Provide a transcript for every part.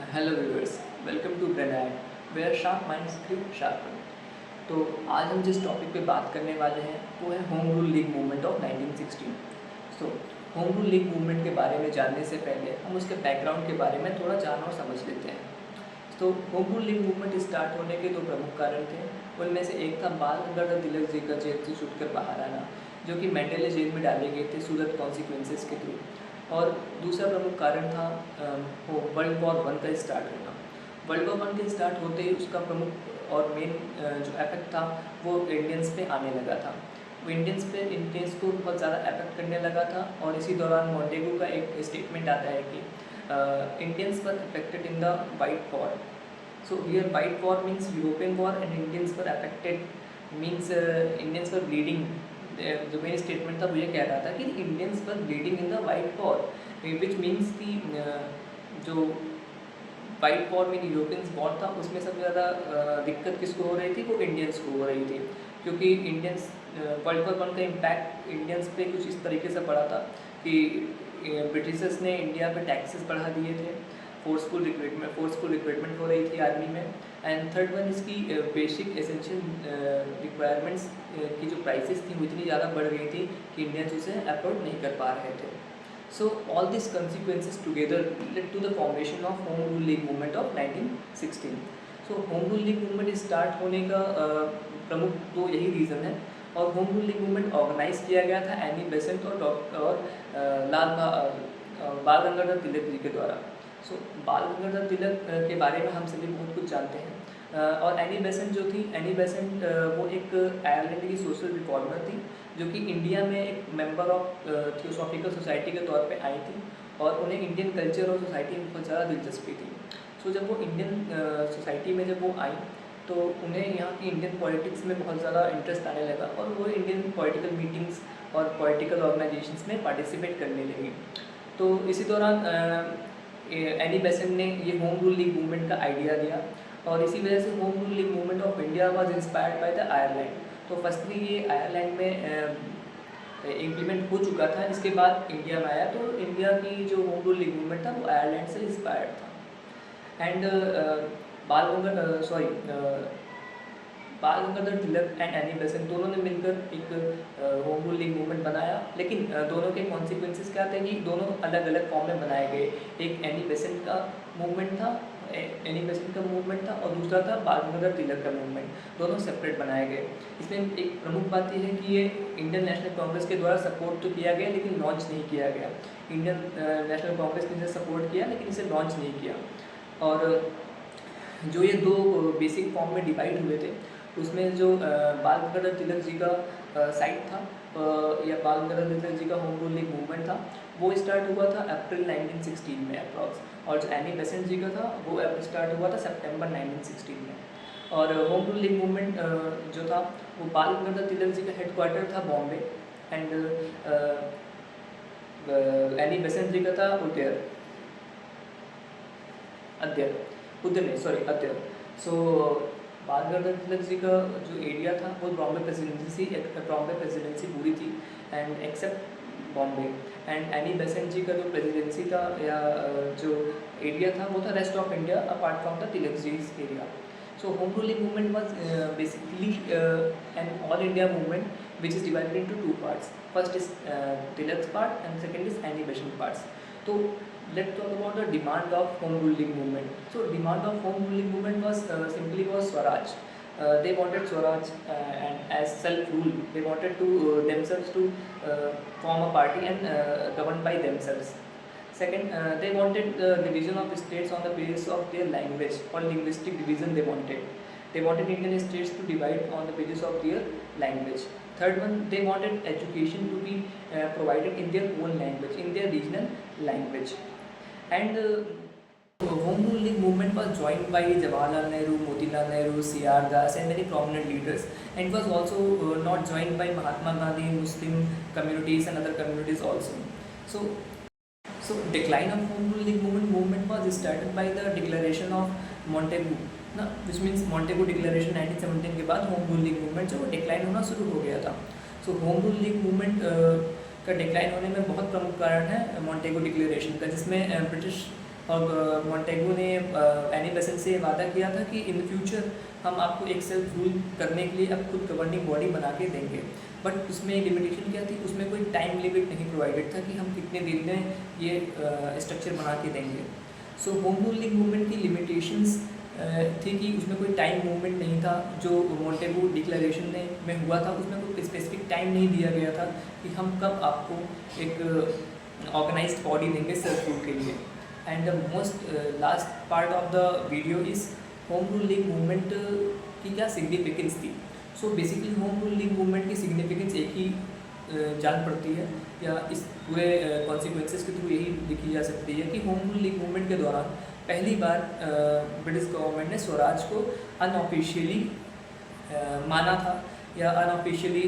Hello viewers, welcome to Brainaid where sharp minds create sharpen. तो आज हम जिस टॉपिक पे बात करने वाले हैं वो है home rule league movement of 1916। So home rule league movement के बारे में जानने से पहले हम उसके बैकग्राउंड के बारे में थोड़ा जान और समझ लेते हैं। तो home rule league movement start होने के दो प्रमुख कारण थे। उनमें से एक था बाल गंगाधर तिलक जी का जेल से छूटकर बाहर आना, जो कि मेंडेले जेल में डाले गए थे सूरत कॉन्सिक्वेंसेस के थ्रू। और दूसरा प्रमुख कारण था वो वर्ल्ड वॉर वन का स्टार्ट होना। वर्ल्ड वॉर वन के स्टार्ट होते ही उसका प्रमुख और मेन जो इफेक्ट था वो इंडियंस पे आने लगा था। वो इंडियंस को बहुत ज़्यादा इफेक्ट करने लगा था। और इसी दौरान मॉन्टेगू का एक स्टेटमेंट आता है कि Indians were affected in the white war. So here white war means European war and Indians were affected means Indians were bleeding. जो मेन स्टेटमेंट था वो ये कह रहा था कि Indians were bleeding in the white war, which means कि जो वाइट वॉर में यूरोपियंस वॉर था उसमें सबसे ज़्यादा दिक्कत किसको हो रही थी, वो इंडियंस को हो रही थी। क्योंकि इंडियंस वर्ल्ड वॉर वन का इम्पैक्ट इंडियंस पे कुछ इस तरीके से पड़ा था कि ब्रिटिशर्स ने इंडिया पे टैक्सेस बढ़ा दिए थे, फोर्सफुल रिक्रूटमेंट हो रही थी आर्मी में। एंड थर्ड वन इसकी बेसिक एसेंशियल रिक्वायरमेंट्स की जो प्राइसेस थी वो इतनी ज़्यादा बढ़ गई थी कि इंडियंस उसे अफोर्ड नहीं कर पा रहे थे। So all these consequences together led to the formation of Home Rule League movement of 1916. So Home Rule League movement start होने का प्रमुख तो यही रीज़न है। और home rule league movement organise किया गया था एनी बेसेंट और बाल गंगाधर तिलक जी के द्वारा। सो बाल गंगाधर तिलक के बारे में हम सभी बहुत कुछ जानते हैं। और एनी बेसेंट जो थी, एनी बेसेंट वो एक आयरलैंड की सोशल रिफॉर्मर थी जो कि इंडिया में एक मेंबर ऑफ थियोसॉफिकल सोसाइटी के तौर पे आई थी। और उन्हें इंडियन कल्चर और सोसाइटी में बहुत ज़्यादा दिलचस्पी थी। सो जब वो इंडियन सोसाइटी में जब वो आई तो उन्हें यहाँ की इंडियन पॉलिटिक्स में बहुत ज़्यादा इंटरेस्ट आने लगा और वो इंडियन पॉलिटिकल मीटिंग्स और पॉलिटिकल ऑर्गेनाइजेशंस में पार्टिसिपेट करने लगी। तो इसी दौरान एनी बेसेंट ने ये होम रूल लीग मूवमेंट का आइडिया दिया। और इसी वजह से home rule league movement of India was inspired by the Ireland. तो फर्स्टली ये आयरलैंड में इम्प्लीमेंट हो चुका था, इसके बाद इंडिया में आया। तो इंडिया की जो होम रूल लीग मूवमेंट था वो आयरलैंड से इंस्पायर्ड था। एंड बाल Gangadhar Tilak and Annie Besant दोनों ने मिलकर एक होम रूल लीग मूवमेंट बनाया। लेकिन दोनों के कॉन्सिक्वेंसेस क्या थे कि दोनों अलग अलग फॉर्म में बनाए गए। एक एनी बेसेंट का मूवमेंट था, और दूसरा था बाल गंगाधर तिलक का मूवमेंट। दोनों सेपरेट बनाए गए। इसमें एक प्रमुख बात यह है कि ये इंडियन नेशनल कांग्रेस के द्वारा सपोर्ट तो किया गया लेकिन लॉन्च नहीं किया गया। इंडियन नेशनल कांग्रेस ने इसे सपोर्ट किया लेकिन इसे लॉन्च नहीं किया। और जो ये दो बेसिक फॉर्म में डिवाइड हुए थे उसमें जो बाल गंगाधर तिलक जी का साइट था या बाल गंगाधर तिलक जी का होम रूल लीग मूवमेंट था वो स्टार्ट हुआ था अप्रैल 1916 में अप्रॉक्स। और जो एनी बेसेंट जी का था वो स्टार्ट हुआ था सितंबर 1916 में। और होम रूल लीग मूवमेंट जो था वो बाल गंगाधर तिलक जी का हेडक्वार्टर था Bombay. And Annie Besant ji का था अध्यय। सो बाल गंगाधर तिलक जी का जो एरिया था वो बॉम्बे प्रेसिडेंसी पूरी थी and except Bombay. And Annie Besant ji का जो प्रेसिडेंसी था या जो एरिया था वो था rest of India apart from the Tilak ji's area. So home rule league movement was basically an all India movement which is divided into two parts. First is Tilak's part and second is Annie Besant parts. तो let's talk about the demand of home rule league movement. So demand of home rule league movement was simply Swaraj. They wanted Swaraj and as self-rule. They wanted to themselves to form a party and govern by themselves. Second, they wanted the division of states on the basis of their language or linguistic division. They wanted Indian states to divide on the basis of their language. Third one, they wanted education to be provided in their own language, in their regional language. And Home Rule League movement was joined by Jawaharlal Nehru, Motilal Nehru, C.R. Das and many prominent leaders. And it was also not joined by Mahatma Gandhi, Muslim communities and other communities also. So decline of Home Rule League movement was started by the declaration of Montego, which means Montego Declaration 1917 के बाद Home Rule League movement जो decline होना शुरू हो गया था। So Home Rule League movement का decline होने में बहुत प्रमुख कारण है मॉन्टेगो डिक्लेरेशन का, जिसमें ब्रिटिश और मॉन्टेगू ने एनी बेसेंट से वादा किया था कि इन फ्यूचर हम आपको एक सेल्फ रूल करने के लिए अब खुद गवर्निंग बॉडी बना के देंगे। बट उसमें लिमिटेशन क्या थी, उसमें कोई टाइम लिमिट नहीं प्रोवाइडेड था कि हम कितने दिन में ये स्ट्रक्चर बना के देंगे। सो होम रूल लीग मूवमेंट की लिमिटेशंस थी कि उसमें कोई टाइम मूवमेंट नहीं था। जो मॉन्टेगू डिक्लेरेशन में हुआ था उसमें कोई स्पेसिफिक टाइम नहीं दिया गया था कि हम कब आपको एक ऑर्गेनाइज्ड बॉडी देंगे सेल्फ रूल के लिए। And the most last part of the video is home rule league movement की क्या सिग्निफिकेंस थी। So basically home rule league movement की सिग्निफिकेंस एक ही जान पड़ती है या इस पूरे कॉन्सिक्वेंसेस के थ्रू यही लिखी जा सकती है कि होम रूल लीग मूवमेंट के दौरान पहली बार ब्रिटिश गवर्नमेंट ने स्वराज को अनऑफिशियली माना था या अनऑफिशियली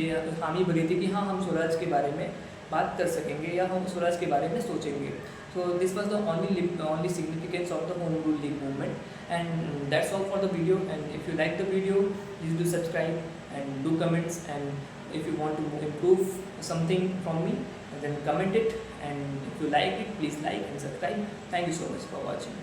ये हामी भरी थी कि हाँ हम स्वराज के बारे में बात कर सकेंगे या हम स्वराज के बारे में सोचेंगे। So this was the only significance of the home rule league movement. And that's all for the video. And if you like the video please do subscribe and do comments, and if you want to improve something from me then comment it, and if you like it please like and subscribe. Thank you so much for watching.